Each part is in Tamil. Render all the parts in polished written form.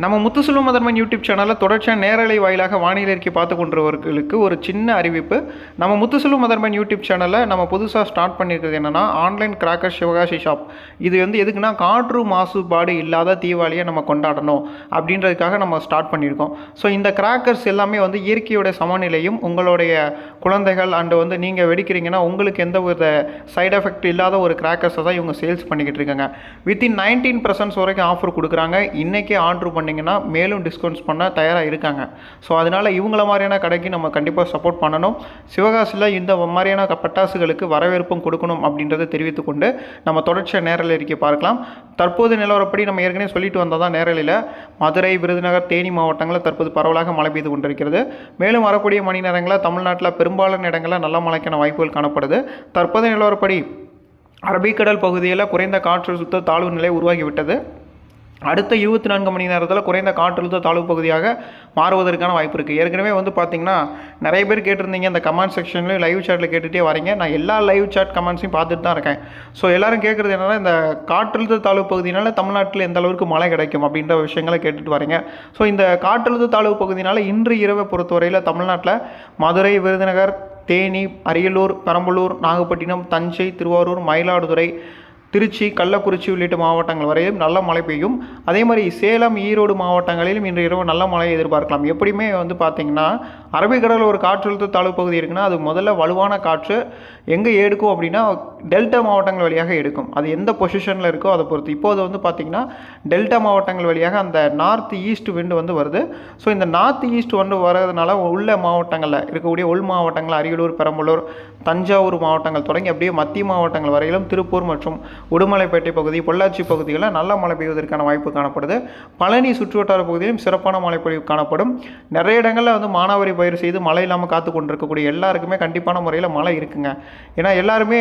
நம்ம முத்துசெல்வம் மதர்மன் யூடியூப் சேனலில் தொடர்ச்சியாக நேரலை வாயிலாக வானிலை அறிக்கை பார்த்து கொண்டவர்களுக்கு ஒரு சின்ன அறிவிப்பு. நம்ம முத்துசெல்வம் மதர்மன் யூடியூப் சேனலில் நம்ம புதுசாக ஸ்டார்ட் பண்ணியிருக்கிறது என்னென்னா ஆன்லைன் கிராக்கர் சிவகாசி ஷாப். இது எதுக்குன்னா காற்று மாசுபாடு இல்லாத தீபாவளியை நம்ம கொண்டாடணும் அப்படின்றதுக்காக நம்ம ஸ்டார்ட் பண்ணியிருக்கோம். ஸோ இந்த கிராக்கர்ஸ் எல்லாமே இயற்கையோட சமநிலையும் உங்களுடைய குழந்தைகள் அண்டு நீங்கள் வெடிக்கிறீங்கன்னா உங்களுக்கு எந்த ஒரு சைடு எஃபெக்ட் இல்லாத ஒரு கிராக்கர்ஸை தான் இவங்க சேல்ஸ் பண்ணிக்கிட்டு இருக்காங்க. வித்தின் 19% வரைக்கும் ஆஃபர் கொடுக்குறாங்க. இன்றைக்கே ஆர்டர் பண்ணிங்கன்னா மேலும் டிஸ்கவுண்ட்ஸ் பண்ண தயாராக இருக்காங்க. ஸோ அதனால் இவங்கள மாதிரியான கடைக்கு நம்ம கண்டிப்பாக சப்போர்ட் பண்ணணும். சிவகாசியில் இந்த மாதிரியான பட்டாசுகளுக்கு வரவேற்பும் கொடுக்கணும் அப்படின்றத தெரிவித்துக்கொண்டு நம்ம தொடர்ச்சியாக நேரலை அறிக்கை பார்க்கலாம். தற்போது நிலவரப்படி நம்ம ஏற்கனவே சொல்லிட்டு வந்தால் தான் நேரலையில் மதுரை, விருதுநகர், தேனி மாவட்டங்களில் தற்போது பரவலாக மழை பெய்து கொண்டிருக்கிறது. மேலும் வரக்கூடிய மணி நேரங்களில் தமிழ்நாட்டில் பெரும்பாலான இடங்களில் நல்ல மழைக்கான வாய்ப்புகள் காணப்படுது. தற்போது நிலவரப்படி அரபிக்கடல் பகுதியில் குறைந்த காற்றழுத்த தாழ்வு நிலை உருவாகிவிட்டது. அடுத்த 24 மணி நேரத்தில் குறைந்த காற்றழுத்த தாழ்வு பகுதியாக மாறுவதற்கான வாய்ப்பு இருக்குது. ஏற்கனவே பார்த்திங்கன்னா நிறைய பேர் கேட்டிருந்தீங்க, இந்த கமெண்ட் செக்ஷன்லேயும் லைவ் சாட்டில் கேட்டுகிட்டே வரீங்க. நான் எல்லா லைவ் சாட் கமெண்ட்ஸையும் பார்த்துட்டு தான் இருக்கேன். ஸோ எல்லோரும் கேட்குறது என்னென்னா, இந்த காற்றழுத்த தாழ்வு பகுதியினால் தமிழ்நாட்டில் எந்த அளவுக்கு மழை கிடைக்கும் அப்படின்ற விஷயங்களை கேட்டுட்டு வரீங்க. ஸோ இந்த காற்றழுத்த தாழ்வு பகுதியினால் இன்று இரவை பொறுத்தவரையில் தமிழ்நாட்டில் மதுரை, விருதுநகர், தேனி, அரியலூர், பெரம்பலூர், நாகப்பட்டினம், தஞ்சை, திருவாரூர், மயிலாடுதுறை, திருச்சி, கள்ளக்குறிச்சி உள்ளிட்ட மாவட்டங்கள் வரையிலும் நல்ல மழை பெய்யும். அதே மாதிரி சேலம், ஈரோடு மாவட்டங்களிலும் இன்று இரவு நல்ல மழையை எதிர்பார்க்கலாம். எப்படியுமே பார்த்திங்கன்னா அரபிக்கடலில் ஒரு காற்றழுத்த தாழ்வு பகுதி இருக்குன்னா அது முதல்ல வலுவான காற்று எங்கே எடுக்கும் அப்படின்னா டெல்டா மாவட்டங்கள் வழியாக எடுக்கும். அது எந்த பொசிஷனில் இருக்கோ அதை பொறுத்து. இப்போது பார்த்திங்கன்னா டெல்டா மாவட்டங்கள் வழியாக அந்த நார்த் ஈஸ்ட் விண்டு வருது. ஸோ இந்த நார்த் ஈஸ்ட் வரதுனால உள்ள மாவட்டங்களில் இருக்கக்கூடிய உள் மாவட்டங்கள் அரியலூர், பெரம்பலூர், தஞ்சாவூர் மாவட்டங்கள் தொடங்கி அப்படியே மத்திய மாவட்டங்கள் வரையிலும் திருப்பூர் மற்றும் உடுமலைப்பேட்டை பகுதி, பொள்ளாச்சி பகுதிகளில் நல்ல மழை பெய்வதற்கான வாய்ப்பு காணப்படுது. பழனி சுற்றுவட்டார பகுதியிலும் சிறப்பான மழை பொழிவு காணப்படும். நிறைய இடங்களில் மானாவாரி பயிர் செய்து மழை இல்லாமல் காத்து கொண்டிருக்கக்கூடிய எல்லாருக்குமே கண்டிப்பான முறையில் மழை இருக்குங்க. ஏன்னா எல்லாருமே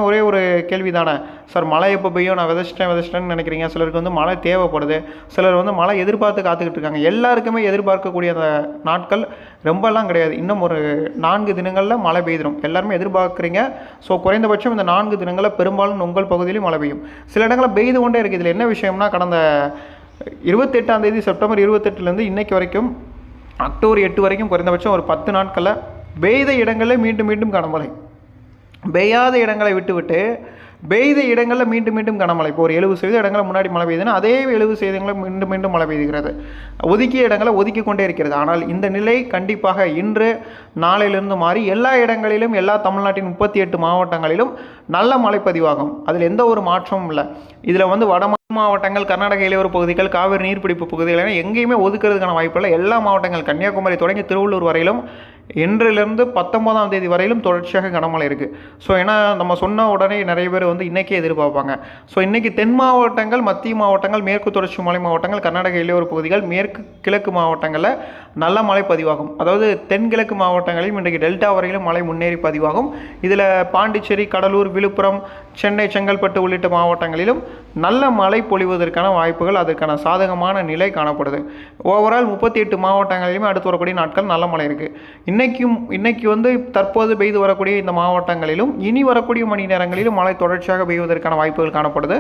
ஒரே ஒரு கேள்வி தானே, சார் மழை எப்போ பெய்யும், நான் விதைச்சிட்டேன்னு நினைக்கிறீங்க. சிலருக்கு மழை தேவைப்படுது, சிலர் மழை எதிர்பார்த்து காத்துக்கிட்டு இருக்காங்க. எல்லாருக்குமே எதிர்பார்க்கக்கூடிய அந்த நாட்கள் ரொம்பலாம் கிடையாது. இன்னும் ஒரு 4 தினங்களில் மழை பெய்திடும் எல்லாருமே எதிர்பார்க்குறீங்க. ஸோ குறைந்தபட்சம் இந்த 4 தினங்களில் பெரும்பாலும் உங்கள் பகுதியிலும் மழை பெய்யும். சில இடங்களில் பெய்து கொண்டே இருக்குது. இதில் என்ன விஷயம்னா, கடந்த 28ஆம் தேதி செப்டம்பர் 28லேருந்து இன்றைக்கு வரைக்கும் அக்டோபர் 8 வரைக்கும் குறைந்தபட்சம் ஒரு 10 நாட்களில் பெய்த இடங்களில் மீண்டும் கனமழை, பெய்யாத இடங்களை விட்டுவிட்டு பெய்த இடங்களில் மீண்டும் கனமழை. இப்போ ஒரு 70% இடங்களில் முன்னாடி மழை பெய்யுதுன்னா அதே 70% மீண்டும் மழை பெய்கிறது. ஒதுக்கிய இடங்களை ஒதுக்கி கொண்டே இருக்கிறது. ஆனால் இந்த நிலை கண்டிப்பாக இன்று நாளையிலிருந்து மாறி எல்லா இடங்களிலும், எல்லா தமிழ்நாட்டின் 38 மாவட்டங்களிலும் நல்ல மழை பதிவாகும். அதில் எந்த ஒரு மாற்றமும் இல்லை. இதில் வட மாவட்டங்கள், கர்நாடக இளையோர பகுதிகள், காவிரி நீர்பிடிப்பு பகுதிகள் எங்கேயுமே ஒதுக்கிறதுக்கான வாய்ப்பு இல்லை. எல்லா மாவட்டங்கள் கன்னியாகுமரி தொடங்கி திருவள்ளூர் வரையிலும் இன்றிலிருந்து 19ஆம் தேதி வரையிலும் தொடர்ச்சியாக கனமழை இருக்குது. ஸோ ஏன்னா நம்ம சொன்ன உடனே நிறைய பேர் இன்றைக்கே எதிர்பார்ப்பாங்க. ஸோ இன்றைக்கி தென் மாவட்டங்கள், மத்திய மாவட்டங்கள், மேற்கு தொடர்ச்சி மலை மாவட்டங்கள், கர்நாடக இளையோர பகுதிகள், மேற்கு கிழக்கு மாவட்டங்களில் நல்ல மழை பதிவாகும். அதாவது தென்கிழக்கு மாவட்டங்களிலும் இன்றைக்கு டெல்டா வரையிலும் மழை முன்னேறி பதிவாகும். இதில் பாண்டிச்சேரி, கடலூர், விழுப்புரம், சென்னை, செங்கல்பட்டு உள்ளிட்ட மாவட்டங்களிலும் நல்ல மழை பொழிவதற்கான வாய்ப்புகள், அதற்கான சாதகமான நிலை காணப்படுது. ஓவரால் 38 மாவட்டங்களிலுமே அடுத்து வரக்கூடிய நாட்கள் நல்ல மழை இருக்குது. இன்னைக்கு தற்போது பெய்து வரக்கூடிய இந்த மாவட்டங்களிலும் இனி வரக்கூடிய மணி நேரங்களிலும் மழை தொடர்ச்சியாக பெய்வதற்கான வாய்ப்புகள் காணப்படுது.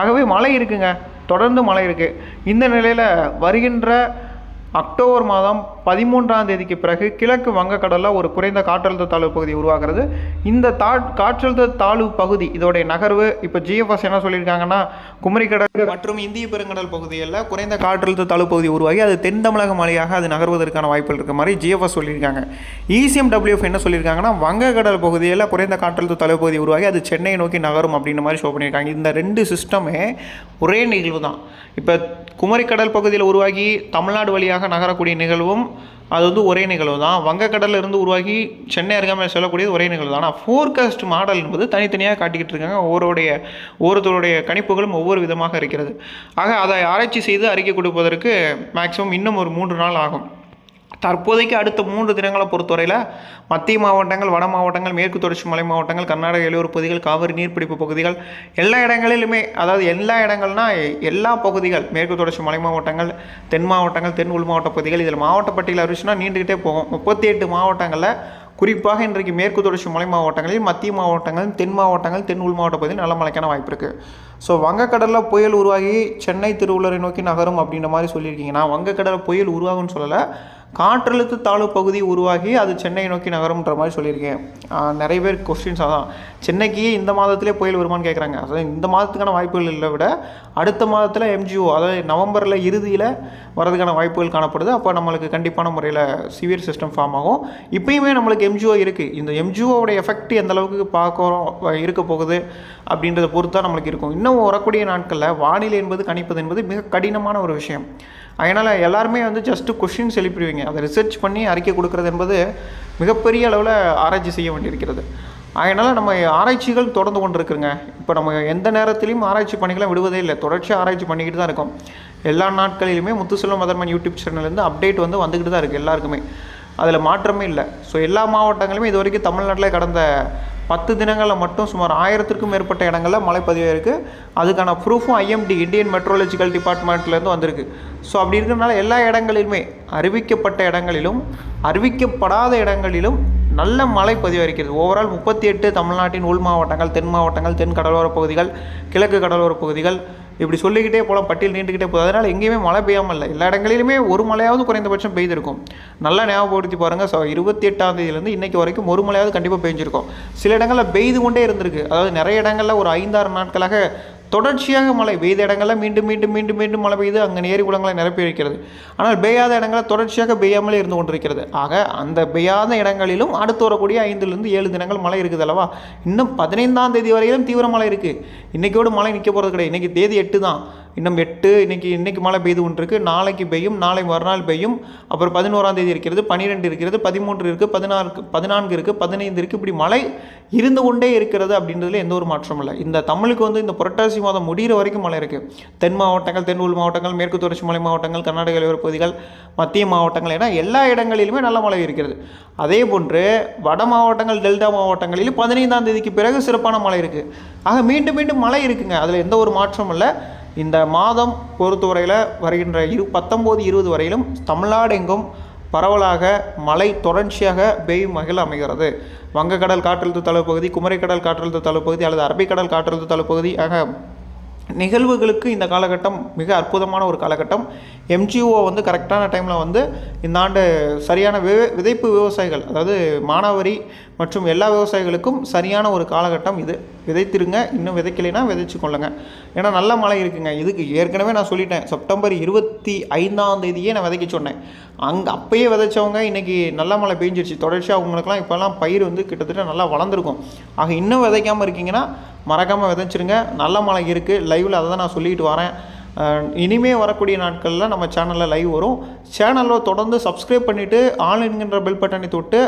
ஆகவே மழை இருக்குங்க, தொடர்ந்து மழை இருக்குது. இந்த நிலையில் வருகின்ற அக்டோபர் மாதம் 13ஆம் தேதிக்கு பிறகு கிழக்கு வங்கக்கடலில் ஒரு குறைந்த காற்றழுத்த தாழ்வு பகுதி உருவாகிறது. இந்த காற்றழுத்த தாழ்வு பகுதி இதோடைய நகர்வு இப்போ GFS என்ன சொல்லியிருக்காங்கன்னா, குமரிக்கடல் மற்றும் இந்திய பெருங்கடல் பகுதியில் குறைந்த காற்றழுத்த தாழ்வு பகுதி உருவாகி அது தென் தமிழக மலையாக அது நகர்வதற்கான வாய்ப்புகள் இருக்க மாதிரி GFS சொல்லியிருக்காங்க. ECMWF என்ன சொல்லியிருக்காங்கன்னா, வங்கக்கடல் பகுதியில் குறைந்த காற்றழுத்த தாழ்வு பகுதி உருவாகி அது சென்னையை நோக்கி நகரும் அப்படின்ற மாதிரி ஷோ பண்ணியிருக்காங்க. இந்த 2 சிஸ்டமே ஒரே நிகழ்வு தான். இப்போ குமரிக்கடல் பகுதியில் உருவாகி தமிழ்நாடு வழியாக நகரக்கூடிய நிகழ்வும் அது ஒரே நிகழ்வு தான். வங்கக்கடலில் இருந்து உருவாகி சென்னை அருகாமையில் செல்லக்கூடியது ஒரே நிகழ்வு தான். ஆனால் ஃபோர்காஸ்ட் மாடல் என்பது தனித்தனியாக காட்டிக்கிட்டு இருக்காங்க. ஒவ்வொருத்தருடைய கணிப்புகளும் ஒவ்வொரு விதமாக இருக்கிறது. ஆக அதை ஆராய்ச்சி செய்து அறிக்கை கொடுப்பதற்கு மேக்ஸிமம் இன்னும் ஒரு 3 நாள் ஆகும். தற்போதைக்கு அடுத்த 3 தினங்களை பொறுத்தவரையில் மத்திய மாவட்டங்கள், வட மாவட்டங்கள், மேற்கு தொடர்ச்சி மலை மாவட்டங்கள், கர்நாடக இளையோர பகுதிகள், காவிரி நீர்பிடிப்பு பகுதிகள் எல்லா இடங்களிலுமே, அதாவது எல்லா இடங்கள்னால் எல்லா பகுதிகள், மேற்கு தொடர்ச்சி மலை மாவட்டங்கள், தென் மாவட்டங்கள், தென் உள் மாவட்ட பகுதிகள், இதில் மாவட்ட பட்டியல் அறிவிச்சுன்னா நீண்டுக்கிட்டே போகும். 38 மாவட்டங்களில் குறிப்பாக இன்றைக்கு மேற்கு தொடர்ச்சி மலை மாவட்டங்களில், மத்திய மாவட்டங்கள், தென் மாவட்டங்கள், தென் உள் மாவட்ட பகுதியில் நல்ல மழைக்கான வாய்ப்பு இருக்குது. ஸோ வங்கக்கடலில் புயல் உருவாகி சென்னை திருவள்ளூரை நோக்கி நகரும் அப்படின்ற மாதிரி சொல்லியிருக்கீங்கன்னா, வங்கக்கடலில் புயல் உருவாகும்னு சொல்லலை, காற்றழுத்த தாழ்வு பகுதி உருவாகி அது சென்னையை நோக்கி நகரும்ன்ற மாதிரி சொல்லியிருக்கேன். நிறைய பேர் கொஸ்டின்ஸ் அதான், சென்னைக்கு இந்த மாதத்திலே புயல் வருமானு கேட்குறாங்க. அதாவது இந்த மாதத்துக்கான வாய்ப்புகள் இல்லை விட அடுத்த மாதத்தில் MGO, அதாவது நவம்பரில் இறுதியில் வரதுக்கான வாய்ப்புகள் காணப்படுது. அப்போ நம்மளுக்கு கண்டிப்பான முறையில் சிவியர் சிஸ்டம் ஃபார்ம் ஆகும். இப்போயுமே நம்மளுக்கு MGO இருக்குது. இந்த MGOவோட எஃபெக்ட் எந்த அளவுக்கு பார்க்குறோம் இருக்க போகுது அப்படின்றத பொறுத்து தான் நம்மளுக்கு இருக்கும். இன்னும் வரக்கூடிய நாட்களில் வானிலை என்பது கணிப்பது என்பது மிக கடினமான ஒரு விஷயம். அதனால் எல்லாருமே ஜஸ்ட்டு கொஷின்ஸ் எழுப்பிடுவீங்க. அதை ரிசர்ச் பண்ணி அறிக்கை கொடுக்குறது என்பது மிகப்பெரிய அளவில் ஆராய்ச்சி செய்ய வேண்டியிருக்கிறது. அதனால் நம்ம ஆராய்ச்சிகள் தொடர்ந்து கொண்டு இருக்குங்க. இப்போ நம்ம எந்த நேரத்திலையும் ஆராய்ச்சி பணிகளை விடுவதே இல்லை, தொடர்ச்சியாக ஆராய்ச்சி பண்ணிக்கிட்டு தான் இருக்கோம். எல்லா நாட்களிலுமே முத்துசெல்வம் மதர்மன் யூடியூப் சேனல்லேருந்து அப்டேட் வந்துக்கிட்டு தான் இருக்குது எல்லாருக்குமே, அதில் மாற்றமே இல்லை. ஸோ எல்லா மாவட்டங்களுமே இது வரைக்கும் தமிழ்நாட்டில் கடந்த 10 தினங்களில் மட்டும் சுமார் 1000க்கும் மேற்பட்ட இடங்களில் மழை பதிவாக இருக்குது. அதுக்கான ப்ரூஃபும் IMD, இந்தியன் மெட்ரோலஜிக்கல் டிபார்ட்மெண்ட்லேருந்து வந்திருக்கு. ஸோ அப்படி இருக்கிறதுனால எல்லா இடங்களிலுமே, அறிவிக்கப்பட்ட இடங்களிலும் அறிவிக்கப்படாத இடங்களிலும் நல்ல மழை பதிவாக இருக்கிறது. ஓவரால் 38 தமிழ்நாட்டின் உள் மாவட்டங்கள், தென் மாவட்டங்கள், தென் கடலோர பகுதிகள், கிழக்கு கடலோர பகுதிகள், இப்படி சொல்லிக்கிட்டே போகலாம், பட்டியல் நீண்டுக்கிட்டே போகுது. அதனால் எங்கேயுமே மழை பெய்யாமல் இல்லை, எல்லா இடங்களிலுமே ஒரு மழையாவது குறைந்தபட்சம் பெய்திருக்கும். நல்லா ஞாபகப்படுத்தி பாருங்கள். 28ஆம் தேதியிலேருந்து இன்றைக்கி வரைக்கும் ஒரு மழையாவது கண்டிப்பாக பெய்ஞ்சிருக்கும். சில இடங்களில் பெய்து கொண்டே இருந்திருக்கு. அதாவது நிறைய இடங்களில் ஒரு 5-6 நாட்களாக தொடர்ச்சியாக மழை பெய்த இடங்களில் மீண்டும் மீண்டும் மீண்டும் மீண்டும் மழை பெய்து அங்கே ஏரி குளங்களை நிரப்பி வைக்கிறது. ஆனால் பெய்யாத இடங்களில் தொடர்ச்சியாக பெய்யாமலே இருந்து கொண்டிருக்கிறது. ஆக அந்த பெய்யாத இடங்களிலும் அடுத்து வரக்கூடிய 5-7 தினங்கள் மழை இருக்குது அல்லவா. இன்னும் 15ஆம் தேதி வரையிலும் தீவிர மழை இருக்குது. இன்றைக்கோடு மழை நிற்க போகிறது கிடையாது. இன்றைக்கி தேதி 8 தான், இன்னும் 8. இன்றைக்கி மழை பெய்து கொண்டிருக்கு. நாளைக்கு பெய்யும், நாளை மறுநாள் பெய்யும். அப்புறம் 11ஆம் தேதி இருக்கிறது, 12 இருக்கிறது, 13 இருக்குது, 14 இருக்குது, 15 இருக்குது. இப்படி மழை இருந்து கொண்டே இருக்கிறது அப்படின்றதுல எந்த ஒரு மாற்றமும் இல்லை. இந்த தமிழுக்கு இந்த புரட்டாசி மாதம் முடிகிற வரைக்கும் மழை இருக்குது. தென் மாவட்டங்கள், தென் உள் மாவட்டங்கள், மேற்கு தொடர்ச்சி மலை மாவட்டங்கள், கர்நாடக எல்லையோர பகுதிகள், மத்திய மாவட்டங்கள் என எல்லா இடங்களிலுமே நல்ல மழை இருக்கிறது. அதே போன்று வட மாவட்டங்கள், டெல்டா மாவட்டங்களிலும் 15ஆம் தேதிக்கு பிறகு சிறப்பான மழை இருக்குது. ஆக மீண்டும் மீண்டும் மழை இருக்குங்க, அதில் எந்த ஒரு மாற்றமும் இல்லை. இந்த மாதம் பொறுத்தவரையில் வருகின்ற 19-20 வரையிலும் தமிழ்நாடு எங்கும் பரவலாக மழை தொடர்ச்சியாக பெய்யும் வகையில் அமைகிறது. வங்கக்கடல் காற்றழுத்த தாழ்வு பகுதி, குமரிக்கடல் காற்றழுத்த தாழ்வு பகுதி அல்லது அரபிக்கடல் காற்றழுத்த தாழ்வு பகுதி ஆக நிகழ்வுகளுக்கு இந்த காலகட்டம் மிக அற்புதமான ஒரு காலகட்டம். MGO கரெக்டான டைமில் இந்த ஆண்டு சரியான விதைப்பு விவசாயிகள், அதாவது மானாவாரி மற்றும் எல்லா விவசாயிகளுக்கும் சரியான ஒரு காலகட்டம் இது. விதைத்திருங்க, இன்னும் விதைக்கலைன்னா விதைச்சு கொள்ளுங்க. ஏன்னா நல்ல மழை இருக்குங்க. இதுக்கு ஏற்கனவே நான் சொல்லிட்டேன், செப்டம்பர் 25ஆம் தேதியே நான் விதைக்க சொன்னேன். அப்பயே விதைச்சவங்க இன்றைக்கி நல்ல மழை பெஞ்சிருச்சு தொடர்ச்சியாக. அவங்களுக்குலாம் இப்போல்லாம் பயிர் கிட்டத்தட்ட நல்லா வளர்ந்துருக்கும். ஆக இன்னும் விதைக்காமல் இருக்கீங்கன்னா மறக்காமல் விதைச்சிருங்க. நல்ல மழை இருக்குது. லைவில் அதை தான் நான் சொல்லிட்டு வரேன். இனிமே வரக்கூடிய நாட்களில் நம்ம சேனலில் லைவ் வரும். சேனலில் தொடர்ந்து சப்ஸ்கிரைப் பண்ணிவிட்டு ஆன்லைன்கின்ற பெல் பட்டனை தொட்டு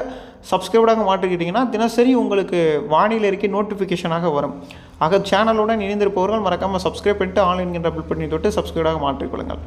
சப்ஸ்கிரைப்டாக மாற்றிக்கிட்டிங்கன்னா தினசரி உங்களுக்கு வானிலை அறிக்கை நோட்டிஃபிகேஷனாக வரும். ஆக சேனலுடன் இணைந்திருப்பவர்கள் மறக்காமல் சப்ஸ்கிரைப் பண்ணிவிட்டு ஆன்லைன்கின்ற பெல் பட்டனை தொட்டு சப்ஸ்கிரைப்டாக மாற்றிக்கொள்ளுங்கள்.